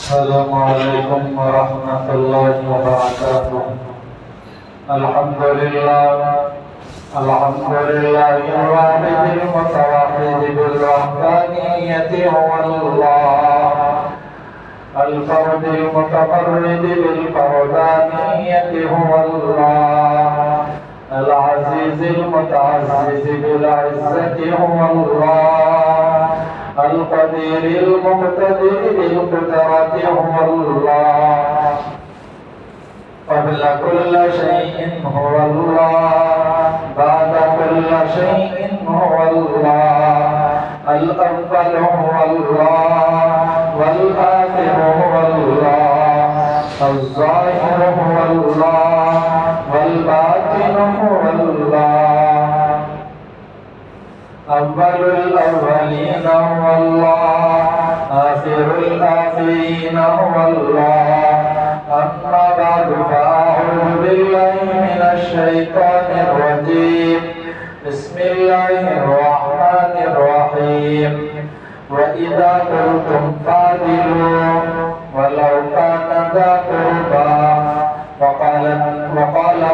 السلام علیکم ورحمۃ اللہ وبرکاتہ۔ الحمد للہ الواحد المتوحد بالوحدانیت هو اللہ، الفرد المتفرد بالفردانیت هو اللہ، العزیز المتعزز بالعزت هو اللہ، القدیر المقتدر بالقدرت هو اللہ، قبل كل شيء هو الله، بعد كل شيء هو الله، الأول هو الله، والآخر هو الله، الظاهر هو الله، والباطن هو الله، أول الأولين هو الله، آخر الآخرين هو الله. أما بعد فأعوذ بالله من الشيطان الرجيم. بسم الله الرحمن الرحيم. وإذا قلتم فاعدلوا ولو كان ذا قربى. وقال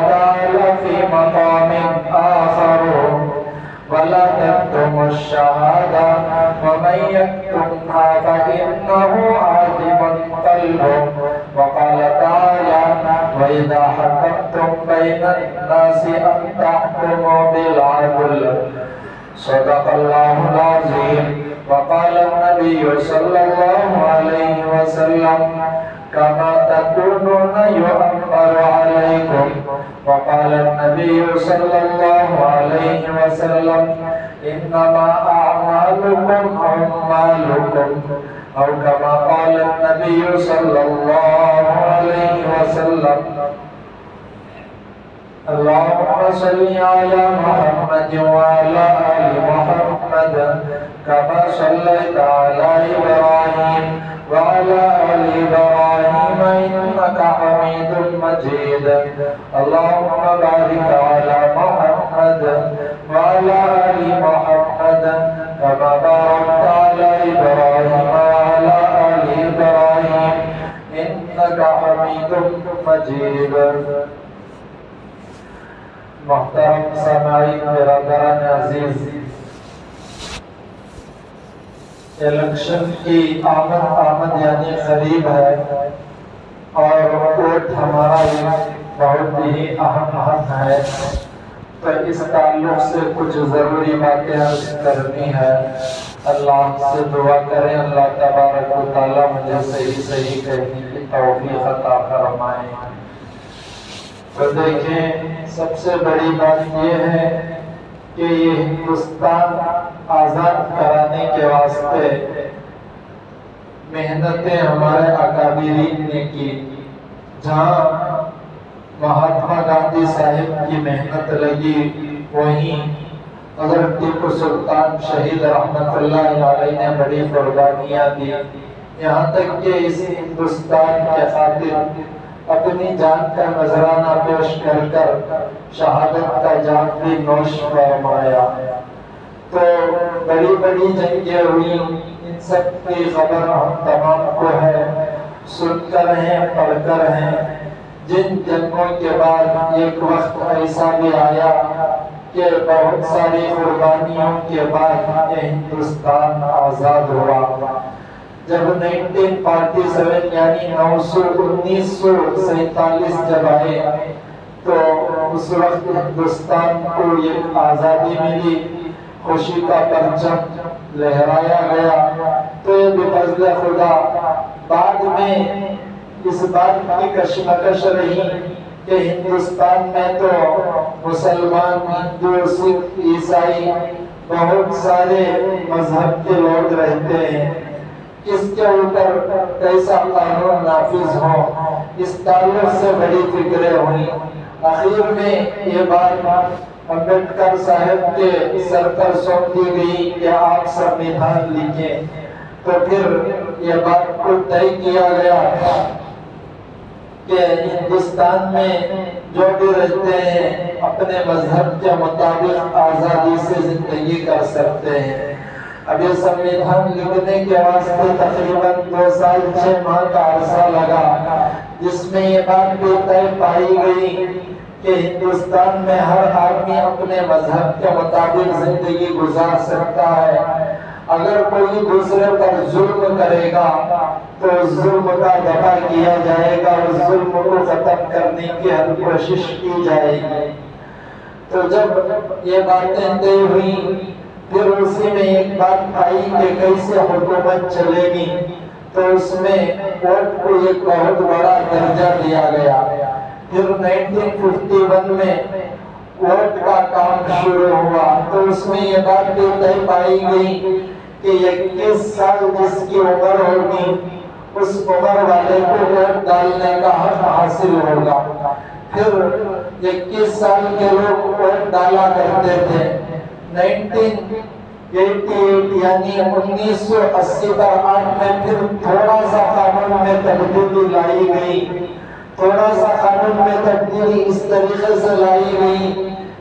تعالى في مقام آخر: ولا تكتموا الشهادة ومن يكتمها فإنه آثم قلبه. وقال تعالى: وإذا حكمتم بين الناس أن تحكموا بالعدل. صدق الله العظيم. وقال النبي صلى الله عليه وسلم: كما تكونون يؤمر عليكم. وقال النبي صلى الله عليه وسلم: إنما أعمالكم أعمالكم، أو كما قال النبي صلى الله عليه وسلم. اللهم صل على محمد وعلى آل محمد كما صليت على إبراهيم وعلى آل إبراهيم إنك حميد مجيد. اللهم بارك على محمد وعلى آل محمد كما باركت على إبراهيم وعلى آل إبراهيم إنك حميد مجيد. محترم سامعین برادران عزیز، الیکشن کی آمد یعنی قریب ہے، اور ووٹ ہمارا ایک بہت ہی اہم ہے، تو اس تعلق سے کچھ ضروری باتیں عرض کرنی ہے۔ اللہ سے دعا کریں اللہ تبارک و تعالی مجھے صحیح کہنے کی توفیق عطا فرمائے۔ تو دیکھیں، سب سے بڑی بات یہ ہے کہ یہ ہندوستان آزاد کرانے کے واسطے محنتیں ہمارے اکابرین نے کی۔ جہاں مہاتما گاندھی صاحب کی محنت لگی، وہیں حضرت ٹیپو سلطان شہید رحمت اللہ علیہ نے بڑی قربانیاں دی، یہاں تک کہ اس ہندوستان کے خاطر اپنی جان کا نذرانہ پیش کر شہادت کا جام بھی نوش فرمایا۔ تو بڑی بڑی جنگیں ہوئی، ان سب کی خبر ہم تمام کو ہے، سن کر ہیں، پڑھ کر ہیں۔ جن جنگوں کے بعد ایک وقت ایسا بھی آیا کہ بہت ساری قربانیوں کے بعد یہ ہندوستان آزاد ہوا۔ جب 1947 یعنی 1947 جب آئے تو اس وقت ہندوستان کو یہ آزادی ملی، خوشی کا پرچم لہرایا گیا۔ تو یہ بفضل خدا بعد میں اس بات کی کشمکش رہی کہ ہندوستان میں تو مسلمان، ہندو، سکھ، عیسائی بہت سارے مذہب کے لوگ رہتے ہیں، اس کے اوپر کیسا قانون نافذ ہو، اس تعلق سے بڑی فکریں ہوئی۔ آخر میں یہ بات امبیڈکر صاحب کے سر پر سونپ دی گئی کہ آپ سنویدھان لکھیں۔ تو پھر یہ بات کو طے کیا گیا کہ ہندوستان میں جو بھی رہتے ہیں اپنے مذہب کے مطابق آزادی سے زندگی کر سکتے ہیں۔ اب یہ سمویدھان لکھنے کے واسطے تقریباً 2 سال 6 ماہ کا عرصہ لگا، جس میں یہ بات بھی طے پائی گئی کہ ہندوستان میں ہر آدمی اپنے مذہب کے مطابق زندگی گزار سکتا ہے۔ اگر کوئی دوسرے پر ظلم کرے گا تو اس ظلم کا دفع کیا جائے گا، اس ظلم کو ختم کرنے کی ہر کوشش کی جائے گی۔ تو جب یہ باتیں طے ہوئی، پھر اسی میں ایک بات آئی کہ کیسے حکومت چلے گی، تو اس میں ووٹ کو ایک بہت بڑا درجہ دیا گیا۔ پھر 1951 میں ووٹ کا کام شروع ہوا، تو اس میں یہ بات بھی طے پائی گئی کہ 21 سال جس کی عمر ہوگی اس عمر والے کو ووٹ ڈالنے کا حق حاصل ہوگا۔ پھر 21 سال کے لوگ ووٹ ڈالا کرتے تھے۔ 1988 یعنی 1988 میں پھر تھوڑا سا قانون میں تبدیلی لائی گئی۔ تھوڑا سا قانون میں تبدیلی اس طریقے سے لائی گئی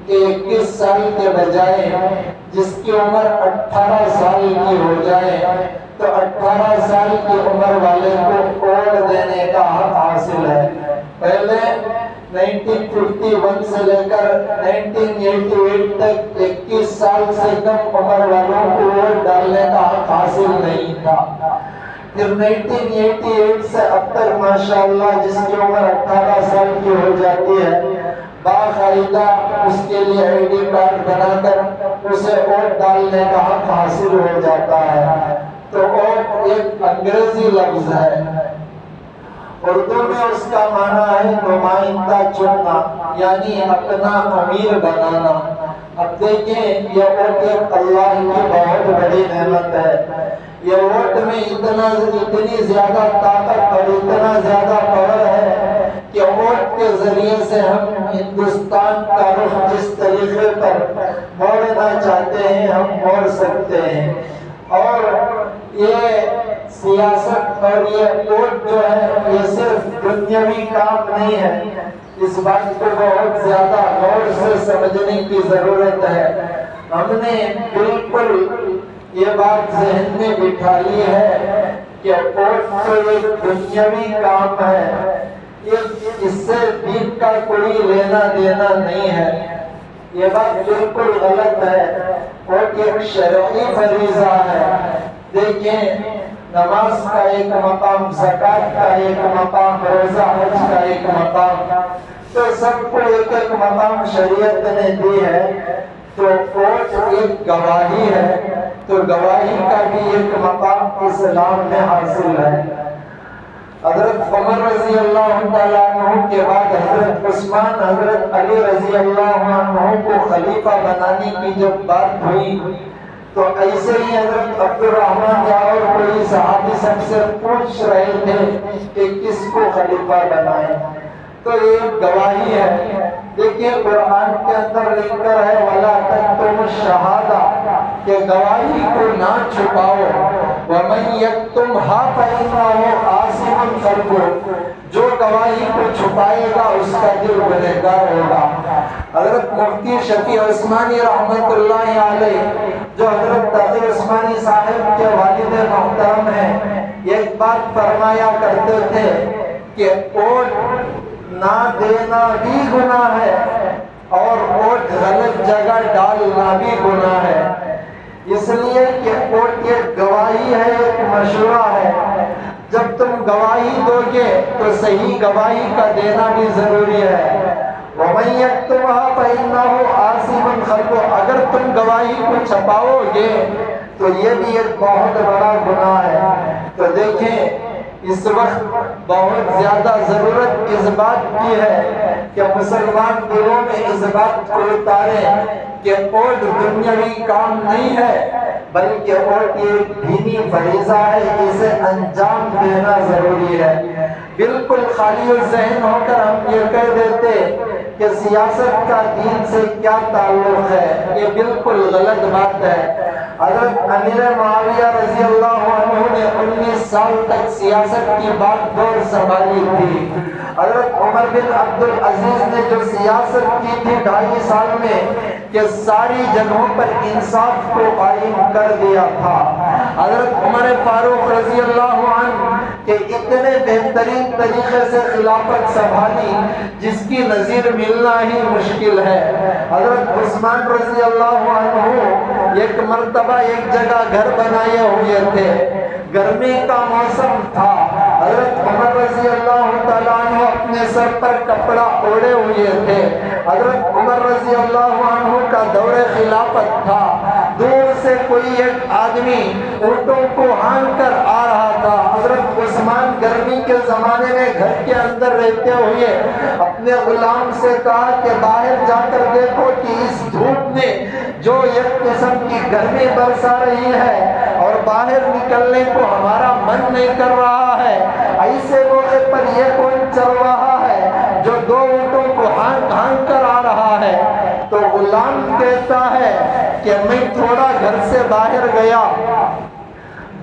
کہ 21 سال کے بجائے جس کی عمر 18 سال کی ہو جائے تو 18 سال کی عمر والے کو ووٹ دینے کا حق حاصل ہے۔ پہلے 1951 سے لے کر 1988 تک 21 سال سے کم عمر والوں کو ووٹ ڈالنے کا حق حاصل نہیں تھا۔ پھر 1988 سے اب تک ماشاءاللہ جس کی عمر 18 سال کی ہو جاتی ہے، باقاعدہ اس کے لیے آئی ڈی کارڈ بنا کر اسے ووٹ ڈالنے کا حق حاصل ہو جاتا ہے۔ تو ووٹ ایک انگریزی لفظ ہے، اردو میں اس کا معنی ہے نمائندہ چننا، یعنی اپنا امیر بنانا۔ اب دیکھیں یہ ووٹ ایک اللہ کی بہت بڑی نعمت ہے۔ یہ ووٹ میں اتنی زیادہ طاقت اور اتنا زیادہ پاور ہے کہ ووٹ کے ذریعے سے ہم ہندوستان کا رخ جس طریقے پر موڑنا چاہتے ہیں ہم موڑ سکتے ہیں۔ اور یہ سیاست اور یہ ووٹ جو ہے یہ صرف دنیاوی کام نہیں ہے، اس بات کو بہت زیادہ غور سے سمجھنے کی ضرورت ہے۔ ہم نے بالکل یہ بات ذہن میں بٹھا لی ہے کہ ووٹ تو ایک دنیاوی کام ہے، اس سے دین کا کوئی لینا دینا نہیں ہے۔ یہ بات بالکل غلط ہے۔ ووٹ ایک شرعی فریضہ ہے۔ دیکھیں نماز کا ایک مقام، زکوٰۃ کا ایک مقام، روزہ حج کا ایک مقام، تو سب کو ایک ایک مقام شریعت نے دی ہے۔ تو ووٹ ایک گواہی ہے، تو گواہی کا بھی ایک مقام اسلام میں حاصل ہے۔ حضرت عمر رضی اللہ تعالیٰ عنہ کے بعد حضرت عثمان، حضرت علی رضی اللہ عنہ کو خلیفہ بنانے کی جب بات ہوئی تو ایسے ہی حضرت عبد الرحمن یا اور کوئی صحابی سب سے پوچھ رہے تھے کہ کس کو خلیفہ بنائیں، تو یہ گواہی ہے۔ دیکھیے قرآن کے اندر لکھ کر ہے وَلَا تَكْتُمُوا الشَّهَادَةَ کہ گواہی کو نہ چھپاؤ، وَمَن يَكْتُمْهَا فَإِنَّهُ آثِمٌ قَلْبُهُ جو گواہی کو چھپائے گا اس کا دل گنہگار ہوگا۔ حضرت مفتی شفیع عثمانی رحمت اللہ علیہ جو حضرت تقی عثمانی صاحب کے والد محترم ہیں، ایک بات فرمایا کرتے تھے کہ ووٹ نہ دینا بھی گناہ ہے اور ووٹ غلط جگہ ڈالنا بھی گناہ ہے، اس لیے کہ ووٹ ایک گواہی ہے، ایک مشورہ ہے۔ جب تم گواہی دو گے تو صحیح گواہی کا دینا بھی ضروری ہے۔ وَمَن يَكْتُمْهَا فَإِنَّهُ آثِمٌ قَلْبُهُ اگر تم گواہی کو چھپاؤ گے تو یہ بھی ایک بہت بڑا گناہ ہے۔ تو دیکھیں اس وقت بہت زیادہ ضرورت اس بات کی ہے کہ مسلمان دلوں میں اس بات کو اتاریں کہ ووٹ دنیاوی کام نہیں ہے بلکہ ووٹ ایک دینی فریضہ ہے، اسے انجام دینا ضروری ہے۔ بالکل خالی ذہن ہو کر ہم یہ کہہ دیتے کہ سیاست کا دین سے کیا تعلق ہے، یہ بالکل غلط بات ہے۔ حضرت امیر معاویہ رضی اللہ عنہ نے 19 سال تک سیاست کی بات دور سنبھالی تھی۔ حضرت عمر بن عبد العزیز نے جو سیاست کی تھی 2.5 سال میں، کہ ساری جگہوں پر انصاف کو قائم کر دیا تھا۔ حضرت عمر فاروق رضی اللہ عنہ کہ اتنے بہترین طریقے سے خلافت سنبھالی جس کی نظیر ملنا ہی مشکل ہے۔ حضرت عثمان رضی اللہ عنہ ایک مرتبہ ایک جگہ گھر بنائے ہوئے تھے، گرمی کا موسم تھا۔ حضرت عمر رضی اللہ تعالیٰ عنہ اپنے سر پر کپڑا اوڑے ہوئے تھے۔ حضرت عمر رضی اللہ عنہ کا دور خلافت تھا۔ دور سے کوئی ایک آدمی اونٹوں کو ہانک کر آ رہا تھا۔ حضرت عثمان گرمی کے زمانے میں گھر کے اندر رہتے ہوئے اپنے غلام سے کہا کہ باہر جا کر دیکھو کہ اس دھوپ میں جو ایک قسم کی گرمی برسا رہی ہے اور باہر نکلنے کو ہمارا من نہیں کر رہا ہے، ایسے موقع پر یہ کون چل رہا ہے جو دو اونٹوں کو ہانک ہانک کر آ رہا ہے؟ تو غلام کہتا ہے کہ میں تھوڑا گھر سے باہر گیا،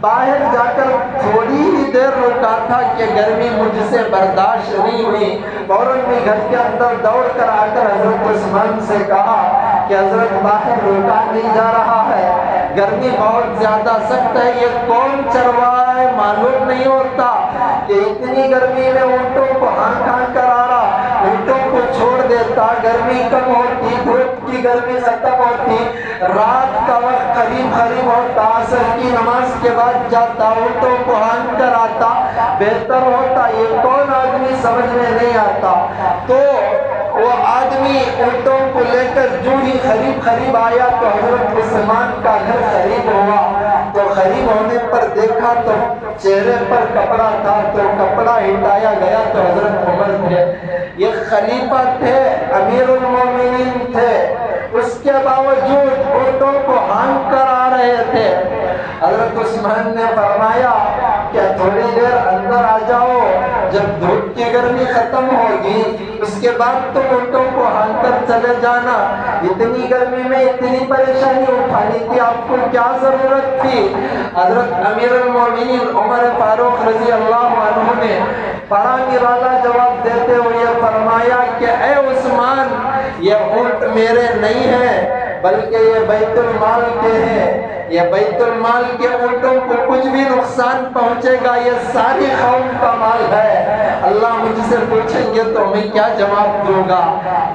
باہر جا کر تھوڑی ہی دیر رکا تھا کہ گرمی مجھ سے برداشت نہیں ہوئی، فوراً میں گھر کے اندر دوڑ کر آ کر حضرت عثمان سے کہا کہ حضرت باہر رکا نہیں جا رہا ہے، گرمی بہت زیادہ سخت ہے، یہ کون چرواہا ہے معلوم نہیں ہوتا کہ اتنی گرمی میں اونٹوں کو ہانک ہانک کر آ رہا، اونٹوں کو چھوڑ دیتا، گرمی کم ہوتی، دھوپ کی گرمی ختم ہوتی، رات کا وقت قریب قریب ہوتا، عصر کی نماز کے بعد جاتا، اونٹوں کو ہانک کر آتا، بہتر ہوتا۔ یہ کون آدمی سمجھ میں نہیں آتا۔ تو وہ آدمی اونٹوں کو لے کر جو ہی قریب آیا تو حضرت عثمان کا گھر قریب ہوا، تو قریب ہونے پر دیکھا تو چہرے پر کپڑا تھا، تو کپڑا ہٹایا گیا تو حضرت عمر تھے، یہ خلیفہ تھے، امیر المومنین تھے، اس کے باوجود اونٹوں کو ہانک کر آ رہے تھے۔ حضرت عثمان نے فرمایا کہ تھوڑی دیر اندر آ جاؤ، جب دھوپ کی گرمی ختم ہوگی اس کے بعد تم اونٹوں کو ہانک کر چلے جانا، اتنی گرمی میں اتنی پریشانی اٹھانی کی آپ کو کیا ضرورت تھی؟ حضرت امیر المومنین عمر فاروق رضی اللہ عنہ نے بڑا نرالا جواب دیتے ہوئے فرمایا کہ اے عثمان، یہ اونٹ میرے نہیں ہیں بلکہ یہ بیت المال کے ہیں، یہ بیت المال کے اونٹوں کو کچھ بھی نقصان پہنچے گا یہ ساری قوم کا مال ہے، اللہ مجھ سے پوچھیں گے تو میں کیا جواب دوں گا؟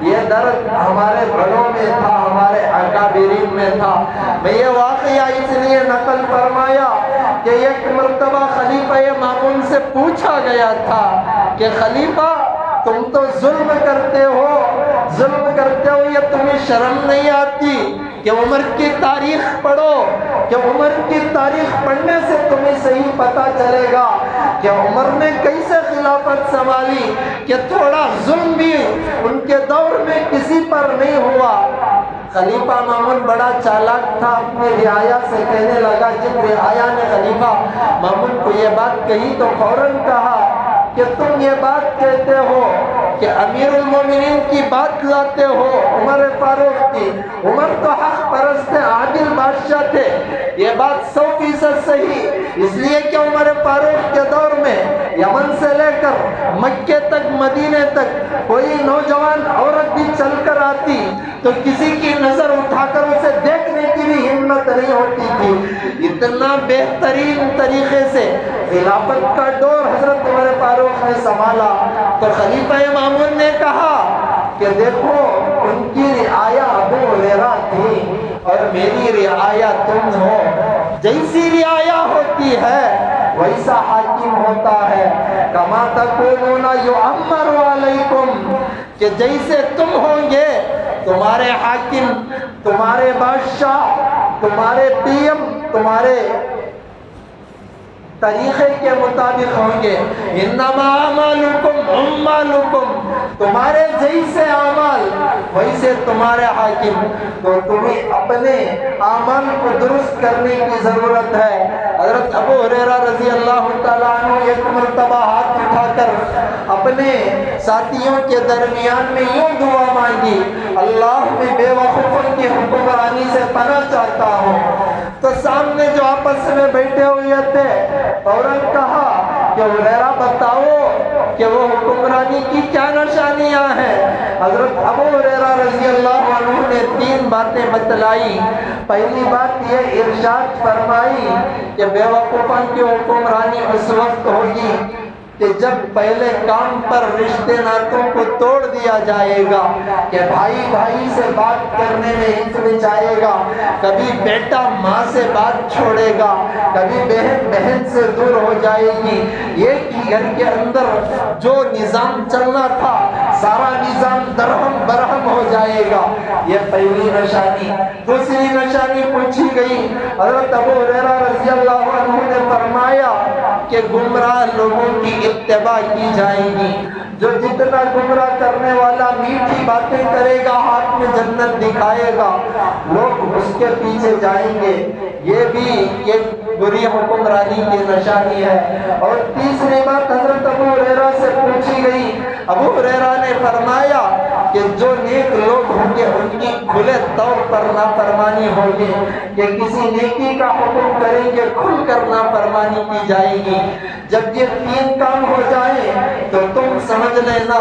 یہ درد ہمارے بڑوں میں تھا، ہمارے اکابرین میں تھا۔ میں یہ واقعہ اس لیے نقل فرمایا کہ ایک مرتبہ خلیفہ مامون سے پوچھا گیا تھا کہ خلیفہ تم تو ظلم کرتے ہو یہ تمہیں شرم نہیں آتی کہ عمر کی تاریخ پڑھو، کہ عمر کی تاریخ پڑھنے سے تمہیں صحیح پتہ چلے گا کہ عمر نے کیسے خلافت سنبھالی، کہ تھوڑا ظلم بھی ان کے دور میں کسی پر نہیں ہوا۔ خلیفہ مامون بڑا چالاک تھا، اپنے رعایا سے کہنے لگا، جب رعایا نے خلیفہ مامون کو یہ بات کہی تو فوراً کہا کہ تم یہ بات کہتے ہو کہ امیر المومنین کی بات لاتے ہو عمر فاروق کی، عمر تو حق پرست تھے، عادل بادشاہ تھے، یہ بات 100% صحیح، اس لیے کہ عمر فاروق کے دور میں یمن سے لے کر مکے تک، مدینے تک کوئی نوجوان عورت بھی چل کر آتی تو کسی کی نظر اٹھا کر اسے دیکھنے کی بھی ہمت نہیں ہوتی تھی، اتنا بہترین طریقے سے خلافت کا دور حضرت عمر فاروق نے سنبھالا۔ تو خلیفہ مامون نے کہا کہ دیکھو ان کی رعایا ابو ہریرہ تھی اور میری رعایا تم ہو، جیسی رعایا ہوتی ہے ویسا حاکم ہوتا ہے، کما تکونون یعمر علیکم، کہ جیسے تم ہوں گے تمہارے حاکم، تمہارے بادشاہ، تمہارے پی ایم تمہارے طریقے کے مطابق ہوں گے، انما اعمالکم اعمالکم، تمہارے جیسے اعمال ویسے تمہارے حاکم۔ تو تمہیں اپنے اعمال کو درست کرنے کی ضرورت ہے۔ حضرت ابو ہریرہ رضی اللہ تعالیٰ عنہ ایک مرتبہ ہاتھ اٹھا کر اپنے ساتھیوں کے درمیان میں یوں دعا مانگی، اللہ میں بے وقوفوں کی حکمرانی سے پناہ چاہتا ہوں۔ تو سامنے جو آپس میں بیٹھے ہوئے تھے فوراً کہا کہ ہریرہ بتاؤ کہ وہ حکمرانی کی کیا نشانیاں ہیں۔ حضرت ابو ہریرہ رضی اللہ عنہ نے 3 باتیں بتلائی۔ پہلی بات یہ ارشاد فرمائی کہ بیوقوفوں کی حکمرانی اس وقت ہوگی کہ جب پہلے کام پر رشتے ناتوں کو توڑ دیا جائے گا، کہ بھائی بھائی سے بات کرنے میں ہچکچائے گا، کبھی بیٹا ماں سے بات چھوڑے گا، کبھی بہن بہن سے دور ہو جائے گی۔ ایک ہی گھر کے اندر جو نظام چلنا تھا سارا نظام درہم برہم ہو جائے گا، یہ پہلی نشانی۔ دوسری نشانی پوچھی گئی، حضرت ابو ہریرہ رضی اللہ عنہ نے فرمایا کہ گمراہ لوگوں کی اتباع کی جائے گی۔ جو جتنا گمراہ کرنے والا میٹھی باتیں کرے گا، ہاتھ میں جنت دکھائے گا، لوگ اس کے پیچھے جائیں گے۔ یہ بھی ایک بری حکمرانی کی نشانی ہے۔ اور تیسری بات حضرت ابو ہریرہ سے پوچھی گئی، ابو ہریرہ نے فرمایا کہ جو نیک لوگ ہوں گے ان کی کھلے طور پر نافرمانی ہوگی، کہ کسی نیکی کا حکم کریں گے کھل کر نافرمانی کی جائے گی۔ جب یہ 3 کام ہو جائیں تو تم سمجھ لینا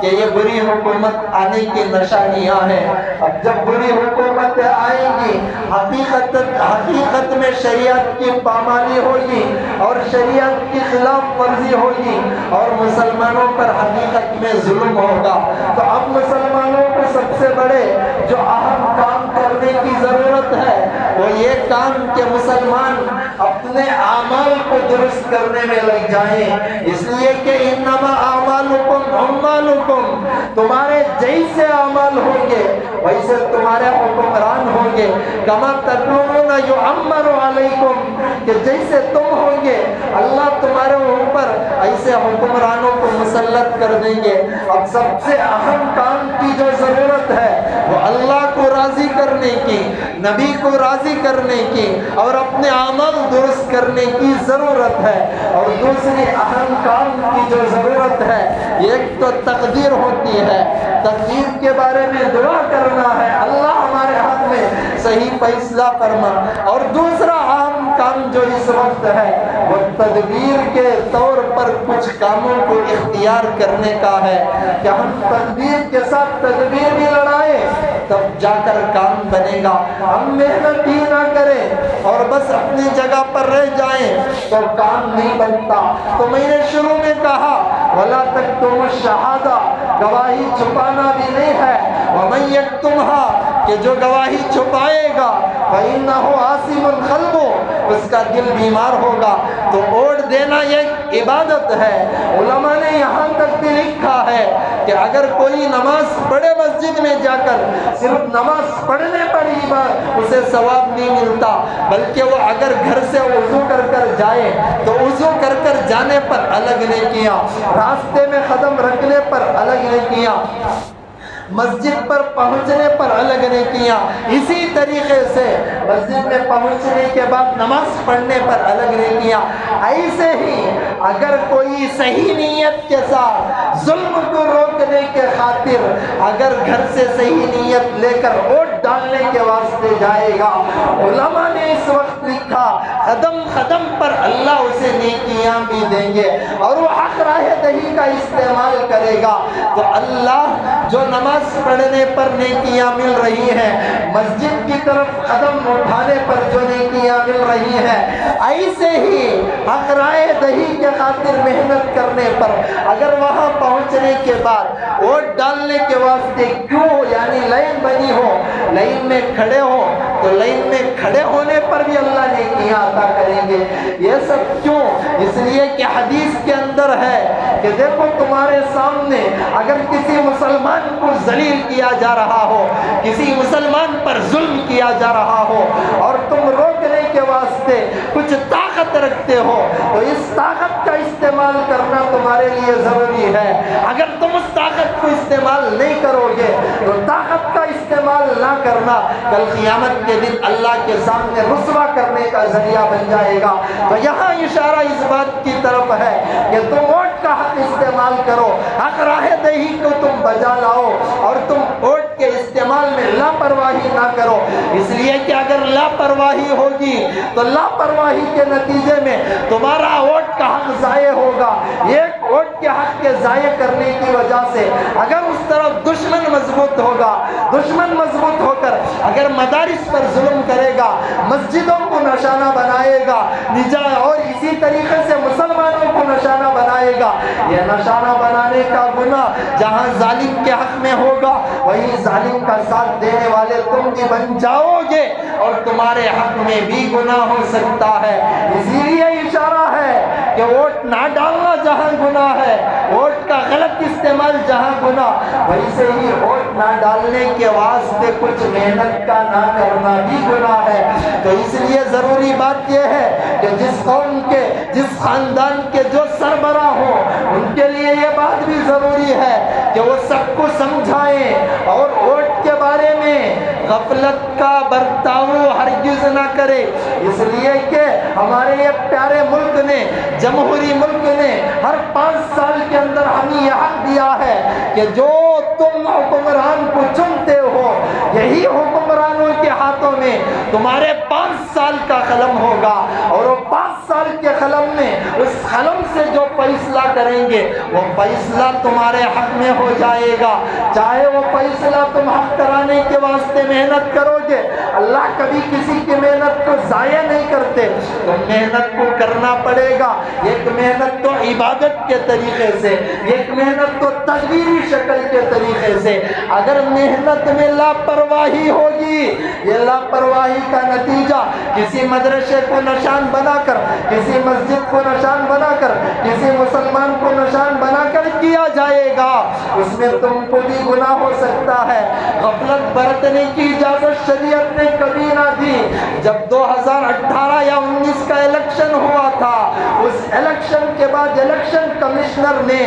کہ یہ بری حکومت آنے کی نشانیاں ہیں۔ اب جب بری حکومتیں آئیں گی، حقیقت میں شریعت کی پامالی ہوگی اور شریعت کی خلاف ورزی ہوگی اور مسلمانوں پر حقیقت میں ظلم ہوگا۔ تو اب مسلمانوں کو سب سے بڑے جو اہم کام کرنے کی ضرورت ہے وہ یہ کام کہ مسلمان اپنے اعمال کو درست کرنے میں لگ جائیں، اس لیے کہ انما اعمالکم اعمالکم، تمہارے جیسے اعمال ہوں گے ویسے تمہارے حکمران ہوں گے۔ کما تکونون یعمر علیکم، کہ جیسے تم ہوں گے اللہ تمہارے اوپر ایسے حکمرانوں کو مسلط کر دیں گے۔ اب سب سے اہم کام کی جو ضرورت ہے وہ اللہ کو راضی کرنے کی، نبی کو راضی کرنے کی اور اپنے عمل درست کرنے کی ضرورت ہے۔ اور دوسری اہم کام کی جو ضرورت ہے، ایک تو تقدیر ہوتی ہے، تقدیر کے بارے میں دعا کرنا ہے اللہ ہمارے حق میں صحیح فیصلہ فرما۔ اور دوسرا اہم کام جو اس وقت ہے وہ تدبیر کے طور پر کچھ کاموں کو اختیار کرنے کا ہے، کہ ہم تدبیر کے ساتھ تدبیر بھی لڑائیں تب جا کر کام بنے گا۔ ہم محنت ہی نہ کریں اور بس اپنی جگہ پر رہ جائیں تو کام نہیں بنتا۔ تو میں نے شروع میں کہا وَلَا تَكْتُمُوا الشَّهَادَةَ، گواہی چھپانا بھی نہیں ہے۔ وَمَن يَكْتُمْهَا، کہ جو گواہی چھپائے گا فَإِنَّهُ عَاصِمٌ قَلْبُهُ، اس کا دل بیمار ہوگا۔ تو ووٹ دینا ایک عبادت ہے۔ علماء نے یہاں تک بھی لکھا ہے کہ اگر کوئی نماز پڑھے مسجد میں جا کر، صرف نماز پڑھنے پر ہی اسے ثواب نہیں ملتا، بلکہ وہ اگر گھر سے وضو کر کر جائے تو وضو کر کر جانے پر الگ نیکیاں، راستے میں قدم رکھنے پر الگ نیکیاں، مسجد پر پہنچنے پر الگ نیکیاں، اسی طریقے سے مسجد میں پہنچنے کے بعد نماز پڑھنے پر الگ نیکیاں۔ ایسے ہی اگر کوئی صحیح نیت کے ساتھ ظلم کو روکنے کے خاطر اگر گھر سے صحیح نیت لے کر ووٹ ڈالنے کے واسطے جائے گا، علماء نے اس وقت لکھا قدم قدم پر اللہ اسے نیکیاں بھی دیں گے اور وہ حق راہ دہی کا استعمال کرے گا۔ تو اللہ جو نماز پڑھنے پر نیکیاں مل رہی ہیں، مسجد کی طرف قدم اٹھانے پر جو نیکیاں مل رہی ہیں، ایسے ہی حق رائے دہی کے خاطر محنت کرنے پر اگر وہاں پہنچنے کے بعد ووٹ ڈالنے کے واسطے کیوں یعنی لائن بنی ہو، لائن میں کھڑے ہو، تو لائن میں کھڑے ہونے پر بھی اللہ نیکیاں عطا کریں گے۔ یہ سب کیوں؟ اس لیے کہ حدیث کے اندر ہے کہ دیکھو تمہارے سامنے اگر کسی مسلمان کو ذلیل کیا جا رہا ہو، کسی مسلمان پر ظلم کیا جا رہا ہو اور تم روکنے کے واسطے کچھ طاقت رکھتے ہو تو اس طاقت کا استعمال کرنا تمہارے لیے ضروری ہے۔ اگر تم اس طاقت کو استعمال نہیں کرو گے تو طاقت کا استعمال نہ کرنا کل قیامت کے دن اللہ کے سامنے رسوا کرنے کا ذریعہ بن جائے گا۔ تو یہاں اشارہ اس بات کی طرف ہے کہ تم ووٹ کا حق استعمال کرو، حق راہ دہی کو تم بجا لاؤ اور تم ووٹ کے استعمال میں لاپرواہی نہ کرو، اس لیے کہ اگر لاپرواہی ہوگی تو لاپرواہی کے نتیجے میں تمہارا ووٹ کا حق ضائع ہوگا۔ ایک ووٹ کے حق کے ضائع کرنے کی وجہ سے اگر اس طرف دشمن مضبوط ہوگا، دشمن مضبوط ہو کر اگر مدارس پر ظلم کرے گا، مسجدوں کو نشانہ بنائے گا، اور اسی طریقے سے مسلمانوں کو نشانہ بنائے گا، یہ نشانہ بنانے کا گناہ جہاں ظالم کے حق میں ہوگا وہی ظالم کا ساتھ دینے والے تم بھی بن جاؤ گے اور تمہارے حق میں بھی گناہ ہو سکتا ہے۔ اسی لیے اشارہ ہے کہ ووٹ نہ ڈالنا جہاں گناہ ہے، ووٹ کا غلط استعمال جہاں گناہ، ویسے ہی ووٹ نہ ڈالنے کے واسطے کچھ محنت کا نہ کرنا بھی گناہ ہے۔ تو اس لیے ضروری بات یہ ہے کہ جس قوم کے، جس خاندان کے جو سربراہ ہو ان کے لیے یہ بات بھی ضروری ہے کہ وہ سب کو سمجھائیں اور ووٹ کے بارے میں غفلت کا برتاؤ ہرگز نہ کرے، اس لیے کہ ہمارے یہ پیارے ملک نے، جمہوری ملک نے ہر 5 سال کے اندر ہمیں یہ حق دیا ہے کہ جو تم حکمران کو چنتے ہو یہی حکمرانوں کے ہاتھوں میں تمہارے 5 سال کا قلم ہوگا، اور وہ 5 سال کے قلم میں اس قلم سے جو فیصلہ کریں گے وہ فیصلہ تمہارے حق میں ہو جائے گا، چاہے وہ فیصلہ تم حق کرانے کے واسطے محنت کرو گے۔ اللہ کبھی کسی کی محنت کو ضائع نہیں کرتے، تو محنت کو کرنا پڑے گا، ایک محنت تو عبادت کے طریقے سے، ایک محنت تو تدبیری شکل کے طریقے سے۔ اگر محنت میں لاپرواہی ہوگی، یہ لاپرواہی کا نتیجہ کسی مدرسے کو نشان بنا کر، کسی مسجد کو نشان بنا کر، کسی مسلمان کو نشان بنا کر کیا جائے گا، اس میں تم کو بھی گناہ ہو سکتا ہے۔ غفلت برتنے کی اجازت شریعت نے کبھی نہ دی۔ جب 2018 یا 19 کا الیکشن ہوا تھا، اس الیکشن کے بعد الیکشن کمشنر نے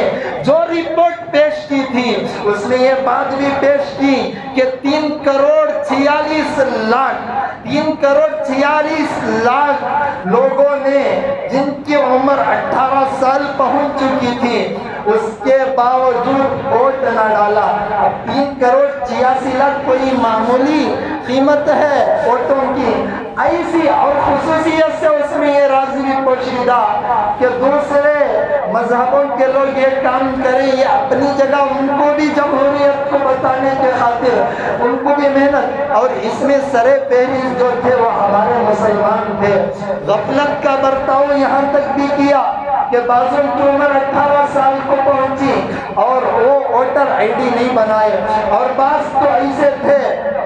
جو رپورٹ پیش کی تھی اس میں یہ بات بھی پیش کی کہ 3 کروڑ 46 لاکھ لوگوں نے جن کی عمر 18 سال پہنچ چکی تھی اس کے باوجود ووٹ نہ ڈالا۔ اب 3 کروڑ 86 لاکھ کوئی معمولی قیمت ہے ووٹوں کی؟ ایسی اور خصوصیت سے اس میں یہ راز بھی پوشیدہ کہ دوسرے مذہبوں کے لوگ یہ کام کریں، یہ اپنی جگہ ان کو بھی جمہوریت کو بتانے کے خاطر ان کو بھی محنت، اور اس میں سرے فہرست جو تھے وہ ہمارے مسلمان تھے۔ غفلت کا برتاؤ یہاں تک بھی کیا کہ بعضوں کی عمر 18 سال کو پہنچی اور وہ ووٹر آئی ڈی نہیں بنائے، اور بعض تو ایسے تھے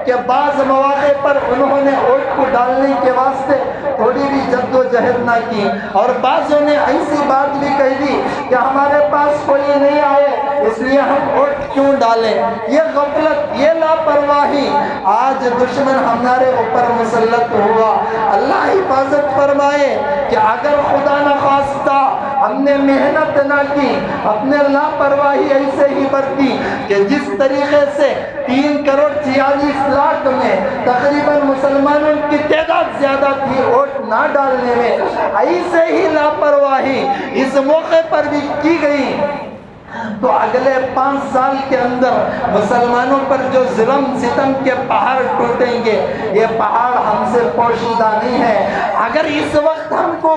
کہ بعض مواقع پر انہوں نے ووٹ کو ڈالنے کے واسطے تھوڑی بھی جد و جہد نہ کی، اور بعضوں نے ایسی بات بھی کہہ دی کہ ہمارے پاس کوئی نہیں آئے اس لیے ہم ووٹ کیوں ڈالیں۔ یہ غفلت، یہ لاپرواہی آج دشمن ہمارے اوپر مسلط ہوا۔ اللہ حفاظت فرمائے کہ اگر خدا نخواستہ ہم نے محنت نہ کی، اپنے لاپرواہی ایسے ہی برتی کہ جس طریقے سے 3 کروڑ 46 لاکھ میں تقریباً مسلمانوں کی تعداد زیادہ تھی ووٹ نہ ڈالنے میں، ایسے ہی لاپرواہی اس موقع پر بھی کی گئی تو اگلے 5 سال کے اندر مسلمانوں پر جو ظلم ستم کے پہاڑ ٹوٹیں گے، یہ پہاڑ ہم سے پوشیدہ نہیں ہے۔ اگر اس وقت ہم کو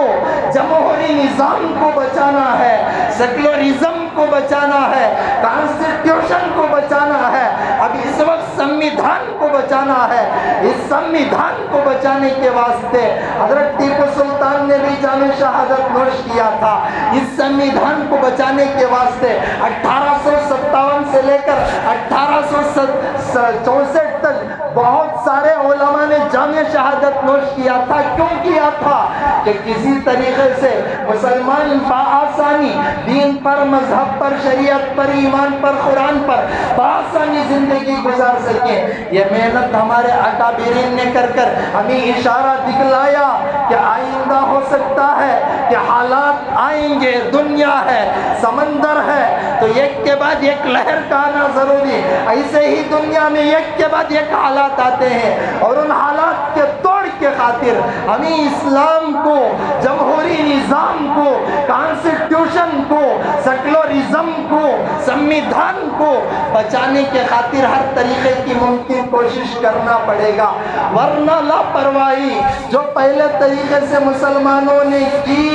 جمہوری نظام کو بچانا ہے، سیکولرزم کو بچانا ہے، کانسٹیٹیوشن کو بچانا ہے، اب اس وقت سمویدھان کو بچانا ہے، اس سمویدھان کو بچانے کے واسطے حضرت ٹیپو سلطان نے بھی جام شہادت نوش کیا تھا۔ اس سمویدھان کو بچانے کے واسطے 1857 سے لے کر 1864 تک بہت سارے علماء نے جام شہادت نوش کیا تھا۔ کیوں کیا تھا؟ کہ کسی طریقے سے مسلمان بآسانی دین پر، مذہب پر، شریعت پر، ایمان پر، قرآن پر بآسانی زندگی گزار سکے۔ یہ محنت ہمارے اکابرین نے کر کر ہمیں اشارہ دکھلایا کہ آئندہ ہو سکتا ہے کہ حالات آئیں گے، دنیا ہے، سمندر ہے، تو ایک کے بعد ایک لہر کا آنا ضروری۔ ایسے ہی دنیا میں ایک کے بعد ایک حالات آتے ہیں، اور ان حالات کے توڑ کے خاطر ہمیں اسلام کو، جمہوری نظام کو، کانسٹیٹیوشن کو، سیکولرزم کو، سمویدھان کو بچانے کے خاطر ہر طریقے کی ممکن کوشش کرنا پڑے گا، ورنہ لاپرواہی جو پہلے طریقے سے مسلمانوں نے کی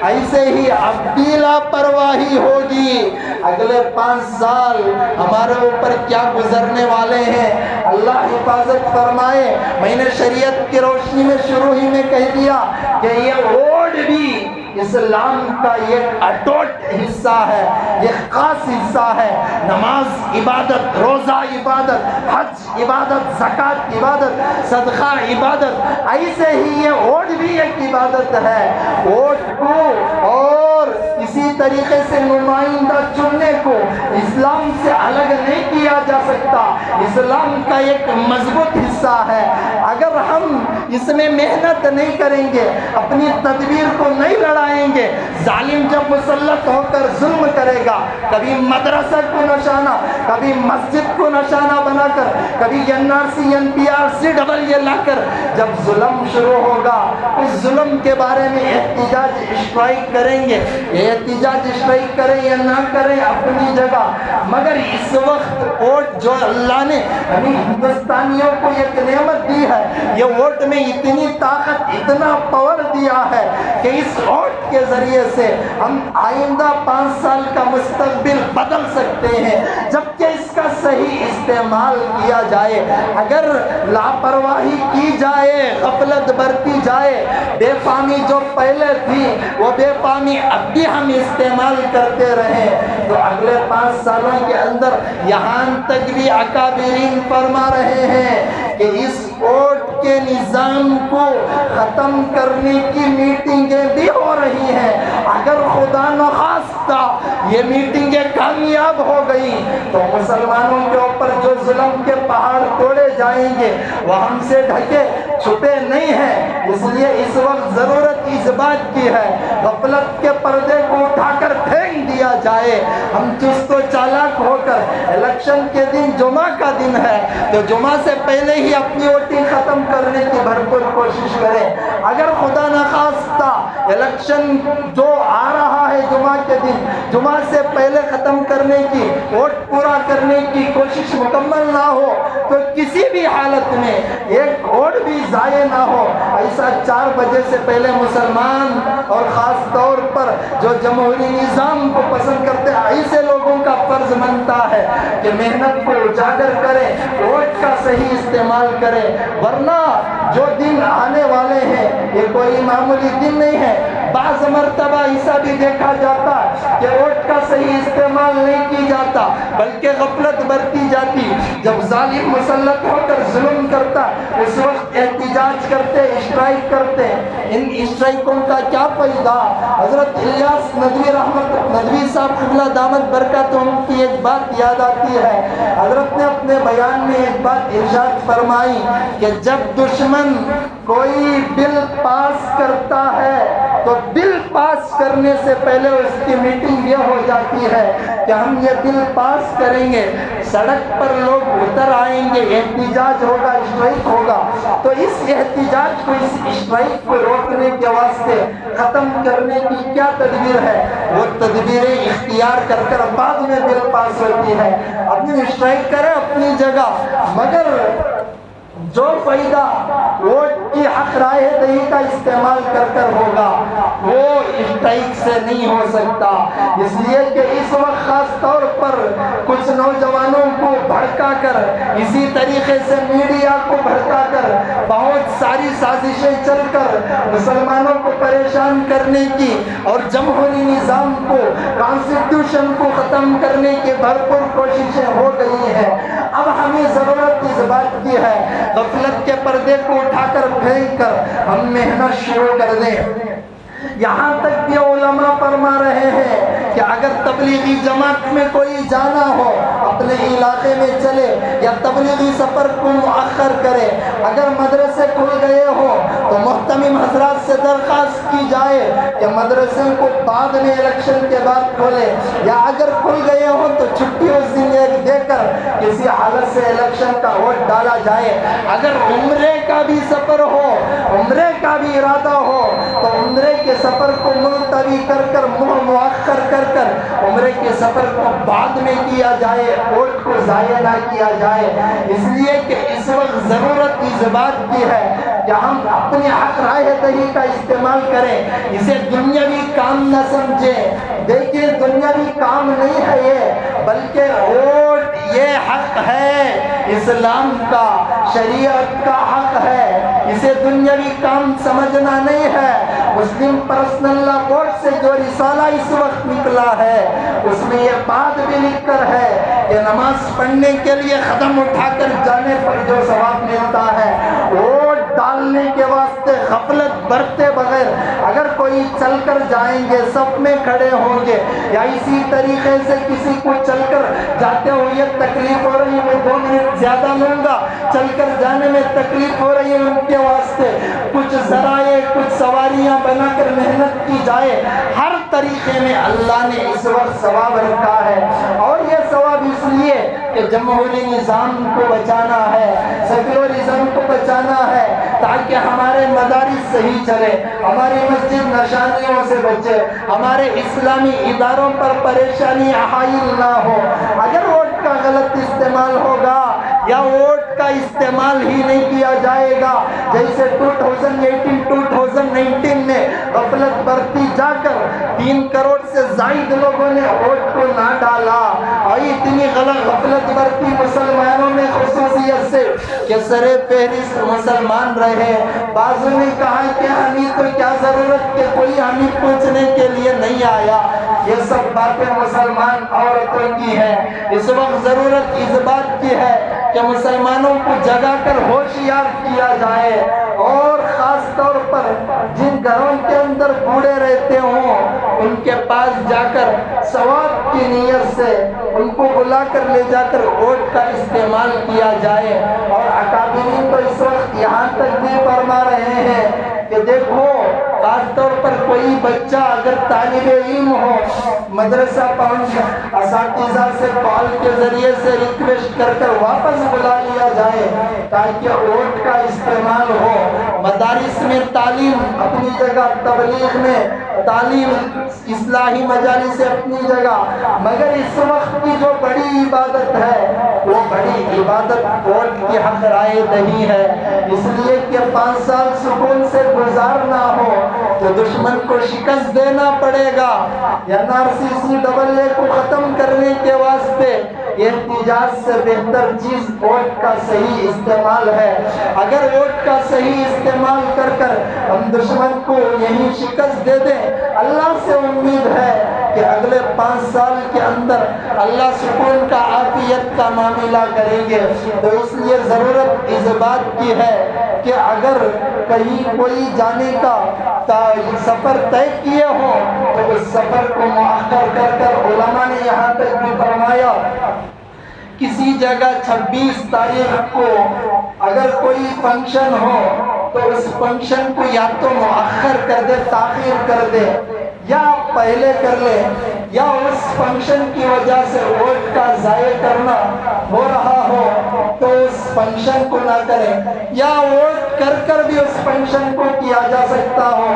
ایسے ہی اب بھی لاپرواہی ہوگی۔ اگلے 5 سال ہمارے اوپر کیا گزرنے والے ہیں، اللہ حفاظت فرمائے۔ میں نے شریعت کی روشنی میں شروع ہی میں کہہ دیا کہ یہ ووٹ بھی اسلام کا ایک اٹوٹ حصہ ہے، یہ خاص حصہ ہے۔ نماز عبادت، روزہ عبادت، حج عبادت، زکوٰۃ عبادت، صدقہ عبادت، ایسے ہی یہ ووٹ بھی ایک عبادت ہے۔ ووٹ کو اور اسی طریقے سے نمائندہ چننے کو اسلام سے الگ نہیں کیا جا سکتا، اسلام کا ایک مضبوط حصہ ہے۔ اگر ہم اس میں محنت نہیں کریں گے، اپنی تدبیر کو نہیں لڑائیں گے، ظالم جب مسلط ہو کر ظلم کرے گا، کبھی مدرسہ کو نشانہ، کبھی مسجد کو نشانہ بنا کر، کبھی NRC NPRC لا کر جب ظلم شروع ہوگا، اس ظلم کے بارے میں احتجاج اسٹرائک کریں گے۔ یہ احتجاج اسٹرائک کریں یا نہ کریں اپنی جگہ، مگر اس وقت ووٹ جو اللہ نے ہمیں ہندوستانیوں کو ایک نعمت دی ہے، یہ ووٹ میں اتنی طاقت، اتنا پاور دیا ہے کہ اس ووٹ کے ذریعے سے ہم آئندہ 5 سال کا مستقبل بدل سکتے ہیں، جبکہ اس کا صحیح استعمال کیا جائے۔ اگر لاپرواہی کی جائے، غفلت برتی جائے، بے فہمی جو پہلے تھی وہ بے فہمی اب بھی ہم استعمال کرتے رہیں، تو اگلے 5 سالوں کے اندر یہاں تک بھی اکابرین فرما رہے ہیں کہ اس ووٹ کے نظام کو ختم کرنے کی میٹنگیں بھی ہو رہی ہیں۔ اگر خدا نخواستہ یہ میٹنگیں کامیاب ہو گئی تو مسلمانوں کے اوپر جو ظلم کے پہاڑ توڑے جائیں گے وہ ہم سے ڈھکے چھپے نہیں ہیں۔ اس لیے اس وقت ضرورت اس بات کی ہے غفلت کے پردے کو اٹھا کر پھینک دیا جائے۔ ہم چست و چالاک ہو کر الیکشن کے دن جمعہ کا دن ہے تو جمعہ سے پہلے ہی اپنی ووٹنگ ختم کرنے کی بھرپور کوشش کریں۔ اگر خدا نخواستہ الیکشن جو آ رہا ہے جمعہ کے دن، جمعہ سے پہلے ختم کرنے کی، ووٹ پورا کرنے کی کوشش مکمل نہ ہو تو کسی بھی حالت میں ایک ووٹ بھی ضائع نہ ہو، ایسا 4 بجے سے پہلے مسلمان اور خاص طور پر جو جمہوری نظام کو پسند کرتے ہیں ایسے لوگوں کا فرض بنتا ہے کہ محنت کو اجاگر کریں، ووٹ کا صحیح استعمال کریں، ورنہ جو دن آنے والے ہیں یہ کوئی معمولی دن نہیں ہے۔ بعض مرتبہ ایسا بھی دیکھا جاتا کہ ووٹ کا صحیح استعمال نہیں کی جاتا بلکہ غفلت برتی جاتی۔ جب ظالم مسلط ہو کر ظلم کرتا اس وقت احتجاج کرتے، اسٹرائک کرتے۔ ان اسٹرائکوں کا کیا فائدہ؟ حضرت الیاس ندوی صاحب قبلہ دامت برکاتہم کی ایک بات یاد آتی ہے۔ حضرت نے اپنے بیان میں ایک بات ارشاد فرمائی کہ جب دشمن کوئی بل پاس کرتا ہے تو بل پاس کرنے سے پہلے اس کی میٹنگ یہ ہو جاتی ہے کہ ہم یہ بل پاس کریں گے، سڑک پر لوگ اتر آئیں گے، احتجاج ہوگا، اسٹرائک ہوگا، تو اس احتجاج کو، اس اسٹرائک کو روکنے کے واسطے ختم کرنے کی کیا تدبیر ہے؟ وہ تدبیریں اختیار کر کر بعد میں بل پاس ہوتی ہے۔ اپنی اسٹرائک کریں اپنی جگہ، مگر جو فائدہ ووٹ کی حق رائے دہی کا استعمال کر کر ہوگا وہ اسٹرائک سے نہیں ہو سکتا۔ اس لیے کہ اس وقت خاص طور پر کچھ نوجوانوں کو بھڑکا کر، اسی طریقے سے میڈیا کو بھڑکا کر بہت ساری سازشیں چل کر مسلمانوں کو پریشان کرنے کی اور جمہوری نظام کو، کانسٹیٹیوشن کو ختم کرنے کی بھرپور کوششیں ہو گئی ہیں۔ اب ہمیں ضرورت اس بات کی ہے غفلت کے پردے کو اٹھا کر پھینک کر ہم محنت شروع کر دیں۔ یہاں تک کہ علماء فرما رہے ہیں کہ اگر تبلیغی جماعت میں کوئی جانا ہو اپنے علاقے میں چلے یا تبلیغی سفر کو مؤخر کرے، اگر مدرسے کھل گئے ہو تو محتمم حضرات سے درخواست کی جائے کہ مدرسے کو بعد میں الیکشن کے بعد کھولے، یا اگر کھل گئے ہو تو چھٹی اس دن ایک دے کر کسی حالت سے الیکشن کا ووٹ ڈالا جائے۔ اگر عمرے کا بھی سفر ہو، عمرے کا بھی ارادہ ہو تو عمرے کے سفر کو ملتوی کر کر، مؤخر کر کر عمرے کے سفر کو بعد میں کیا جائے، ووٹ کو ضائع نہ کیا جائے۔ اس لیے کہ اس وقت ضرورت اس بات کی ہے کہ ہم اپنی حق رائے دہی کا استعمال کریں، اسے دنیاوی کام نہ سمجھیں۔ دیکھیں دنیاوی کام نہیں ہے یہ، ہے اسلام کا، شریعت کا حق ہے، اسے دنیاوی کام سمجھنا نہیں ہے۔ مسلم پرسنل لا بورڈ سے جو رسالہ اس وقت نکلا ہے اس میں یہ بات بھی لکھ کر ہے کہ نماز پڑھنے کے لیے قدم اٹھا کر جانے پر جو ثواب ملتا ہے، ووٹ ڈالنے کے واسطے غفلت برتے بغیر اگر کوئی چل کر جائیں گے، صف میں کھڑے ہوں گے، یا اسی طریقے سے کسی کو چل کر جاتے ہوئے تکلیف ہو رہی ہے، میں 2 منٹ زیادہ لوں گا، چل کر جانے میں تکلیف ہو رہی ہے، ان کے واسطے کچھ ذرائع، کچھ سواریاں بنا کر محنت کی جائے۔ ہر طریقے میں اللہ نے اس وقت ثواب رکھا ہے، اور یہ ثواب اس لیے کہ جمہوری نظام کو بچانا ہے، سیکولرزم کو بچانا ہے، تاکہ ہمارے مدارس صحیح چلے، ہماری مسجد نشانیوں سے بچے، ہمارے اسلامی اداروں پر پریشانی حائل نہ ہو۔ اگر ووٹ کا غلط استعمال ہوگا یا ووٹ کا استعمال ہی نہیں کیا جائے گا، جیسے 2018 2019 میں غفلت برتی جا کر 3 کروڑ سے زائد لوگوں نے ووٹ کو نہ ڈالا، اور اتنی غفلت برتی مسلمانوں میں خصوصیت سے کہ سرے فہرست مسلمان رہے۔ بعضوں نے کہا کہ ہمیں تو کیا ضرورت کہ کوئی ہمیں پوچھنے کے لیے نہیں آیا۔ یہ سب باتیں مسلمان عورتوں کی ہے۔ اس وقت ضرورت اس بات کی ہے کہ مسلمانوں کو جگا کر ہوشیار کیا جائے، اور خاص طور پر جن گھروں کے اندر بوڑھے رہتے ہوں ان کے پاس جا کر ثواب کی نیت سے ان کو بلا کر لے جا کر ووٹ کا استعمال کیا جائے۔ اور اکابرین تو اس وقت یہاں تک بھی فرما رہے ہیں کہ دیکھو، خاص طور پر کوئی بچہ اگر طالب علم ہو، مدرسہ پہنچ اساتذہ سے کال کے ذریعے سے ریکویسٹ کر کر واپس بلا لیا جائے تاکہ ووٹ کا استعمال ہو۔ مدارس میں تعلیم اپنی جگہ، تبلیغ میں تعلیم، اصلاحی مجالس اپنی جگہ، مگر اس وقت کی جو بڑی عبادت ہے وہ بڑی عبادت ووٹ کی حق رائے دہی ہے۔ اس لیے کہ 5 سال سکون سے گزارنا ہو تو دشمن کو شکست دینا پڑے گا۔ NRCC کو ختم کرنے کے واسطے احتجاج سے بہتر چیز ووٹ کا صحیح استعمال ہے۔ اگر ووٹ کا صحیح استعمال کر کر ہم دشمن کو یہی شکست دے دیں، اللہ سے امید ہے کہ اگلے 5 سال کے اندر اللہ سکون کا، عافیت کا معاملہ کریں گے۔ تو اس لیے ضرورت اس بات کی ہے کہ اگر کہیں کوئی جانے کا سفر طے کیے ہوں تو اس سفر کو مؤخر کر کر علماء نے یہاں تک بھی فرمایا کسی جگہ 26 تاریخ کو اگر کوئی فنکشن ہو تو اس فنکشن کو یا تو مؤخر کر دے، تاخیر کر دے، یا پہلے کر لے، یا اس فنکشن کی وجہ سے ووٹ کا ضائع کرنا ہو رہا ہو تو اس فنکشن کو نہ کریں، یا ووٹ کر کر بھی اس فنکشن کو کیا جا سکتا ہو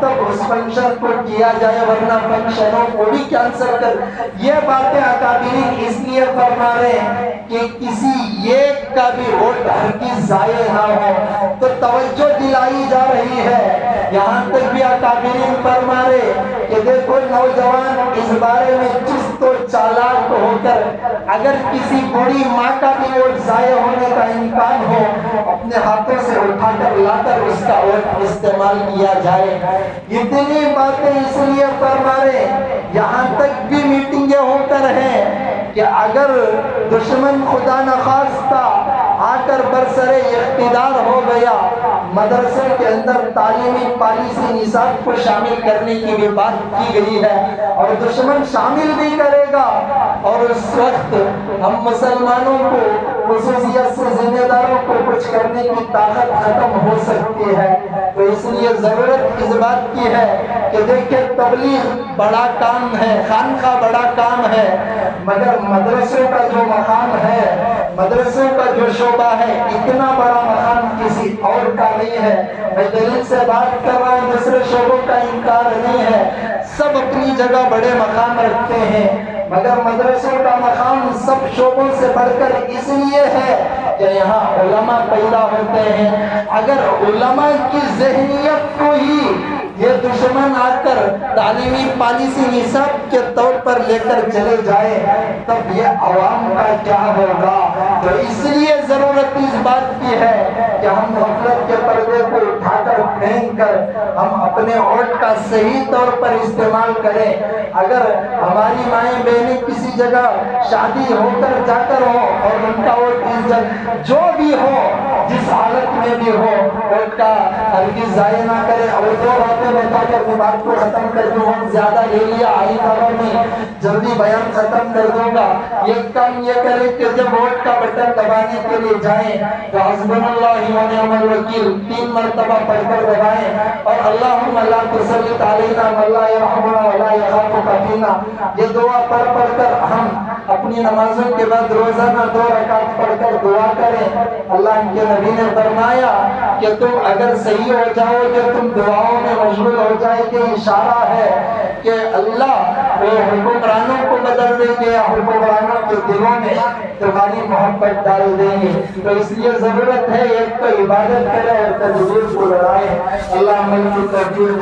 تب اس فنکشن کو کیا جائے، ورنہ فنکشنوں کو بھی کینسل کر۔ یہ باتیں اکابرین اس لیے فرما رہے ہیں کہ کسی ایک کا بھی ووٹ ہرگز ضائع نہ ہو، تو توجہ دلائی جا رہی ہے۔ یہاں تک بھی اکابرین فرما رہے کہ دیکھو، نوجوان اس بارے میں چست و چالاک ہو کر اگر کسی بڑی ماں کا بھی ووٹ ضائع ہونے کا امکان ہو، اپنے ہاتھوں سے اٹھا کر لا کر اس کا ووٹ استعمال کیا جائے۔ اتنی باتیں اس لیے فرما رہے، یہاں تک بھی میٹنگیں ہو کر ہیں کہ اگر دشمن خدا نخواستہ آ کر برسر اقتدار ہو گیا، مدرسے کے اندر تعلیمی پالیسی نصاب کو شامل کرنے کی بھی بات کی گئی ہے، اور دشمن شامل بھی کرے گا، اور اس وقت ہم مسلمانوں کو، خصوصیت سے ذمہ داروں کو کچھ کرنے کی طاقت ختم ہو سکتی ہے۔ تو اس لیے ضرورت اس بات کی ہے کہ دیکھیں، تبلیغ بڑا کام ہے، خانقاہ بڑا کام ہے، مگر مدرسوں کا جو مقام ہے، مدرسوں کا جو شعبہ ہے، اتنا بڑا مقام کسی اور کا نہیں ہے۔ میں دلیل سے بات کر رہا ہوں، دوسرے شعبوں کا انکار نہیں ہے، سب اپنی جگہ بڑے مقام رکھتے ہیں، مگر مدرسوں کا مقام سب شعبوں سے بڑھ کر اس لیے ہے کہ یہاں علماء پیدا ہوتے ہیں۔ اگر علماء کی ذہنیت کو ہی یہ دشمن آ کر تعلیمی پالیسی نصاب کے طور پر لے کر چلے جائے تب یہ عوام کا کیا ہوگا؟ تو اس لیے ضرورت اس بات کی ہے کہ ہم غفلت کے پردے کو اٹھا کر پھینک کر ہم اپنے ووٹ کا صحیح طور پر استعمال کریں۔ اگر ہماری مائیں بہنیں کسی جگہ شادی ہو کر جا کر ہو اور ان کا ووٹ عزت جو بھی ہو جس حالت میں بھی ہو ووٹ کا ہرگز ضائع نہ کرے۔ اور دو باتیں بتا کر بات کو ختم کر دوں، ہم زیادہ لے لیا آئندہ میں جلدی بیان ختم کر دوں گا۔ ایک کام یہ کریں کہ جب ووٹ کا بٹن دبانے کے لیے جائیں تو حسبنا اللہ و نعم الوکیل 3 مرتبہ پڑھ کر دبائیں اور اللہم لا تسلط علینا من لا یرحمنا ولا یخافک فینا، یہ دعا پڑھ کر ہم اپنی نمازوں کے بعد روزانہ 2 رکعت پڑھ کر دعا کریں۔ اللہ کے نبی نے فرمایا کہ تم اگر صحیح ہو جاؤ کہ تم دعاؤں میں مشغول ہو جائے کہ اشارہ ہے کہ اللہ وہ حکمرانوں کو بدل دیں گے، حکمرانوں کے دلوں میں تمہاری محبت ڈال دیں گے۔ تو اس لیے ضرورت ہے ایک تو عبادت کرے اور تدبیر کو لڑائے۔ اللہ عمل کی تدبیر